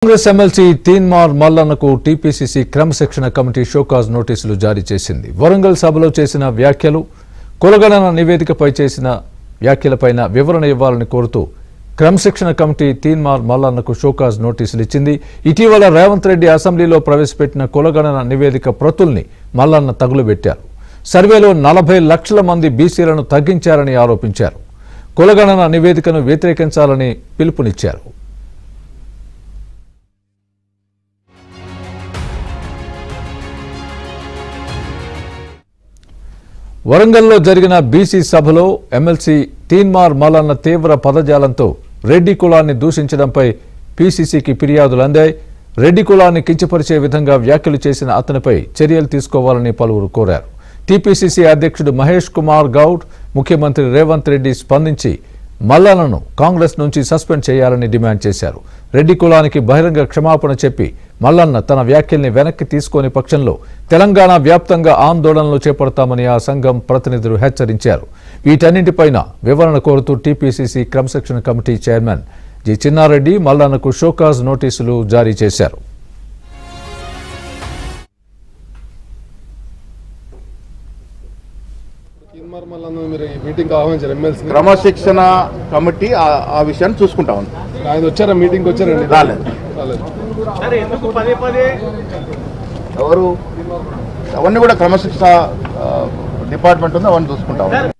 Congress MLC Teenmar మల్లన్నకు TPCC క్రమశిక్షణ committee show cause నోటీసులు జారీ చేసింది. వరంగల్ సభలో చేసిన వ్యాఖ్యలు, కులగణన నివేదికపై చేసిన వ్యాఖ్యలపైన వివరణ ఇవ్వాలని కోరుతూ క్రమశిక్షణ కమిటీ తీన్మార్ మల్లన్నకు షోకాజ్ నోటీసులు ఇచ్చింది. ఇటీవల రేవంత్ రెడ్డి అసెంబ్లీలో ప్రవేశపెట్టిన కులగణన నివేదిక ప్రతుల్ని మల్లన్న తగులబెట్టారు. సర్వేలో 40 లక్షల మంది బీసీలను తగ్గించారని ఆరోపించారు. కులగణన నివేదికను వ్యతిరేకించాలని పిలుపునిచ్చారు. వరంగల్లో జరిగిన బీసీ సభలో ఎమ్మెల్సీ తీన్మార్ మల్లన్న తీవ్ర పదజాలంతో రెడ్డి కులాన్ని దూషించడంపై పీసీసీకి ఫిర్యాదులు అందాయి. రెడ్డి కులాన్ని కించపరిచే విధంగా వ్యాఖ్యలు చేసిన అతనిపై చర్యలు తీసుకోవాలని పలువురు కోరారు. టీపీసీసీ అధ్యక్షుడు మహేష్ కుమార్ గౌడ్, ముఖ్యమంత్రి రేవంత్ రెడ్డి స్పందించి మల్లన్నను కాంగ్రెస్ నుంచి సస్పెండ్ చేయాలని డిమాండ్ చేశారు. రెడ్డి కులానికి బహిరంగ క్షమాపణ చెప్పి మల్లన్న తన వ్యాఖ్యల్ని వెనక్కి తీసుకోని పక్షంలో తెలంగాణ వ్యాప్తంగా ఆందోళనలు చేపడతామని ఆ సంఘం ప్రతినిధులు హెచ్చరించారు. వీటన్నింటిపైన వివరణ కోరుతూ టీపీసీసీ క్రమశిక్షణ కమిటీ చైర్మన్ జి చిన్నారెడ్డి మల్లన్నకు షోకాజ్ నోటీసులు జారీ చేశారు. క్రమశిక్షణ కమిటీ ఆ విషయాన్ని చూసుకుంటా ఉంది. ఆయన వచ్చారా? మీటింగ్ వచ్చారండి? రాలేదు. ఎవరు అవన్నీ కూడా క్రమశిక్షణ డిపార్ట్మెంట్ ఉంది, అవన్నీ చూసుకుంటా ఉంది.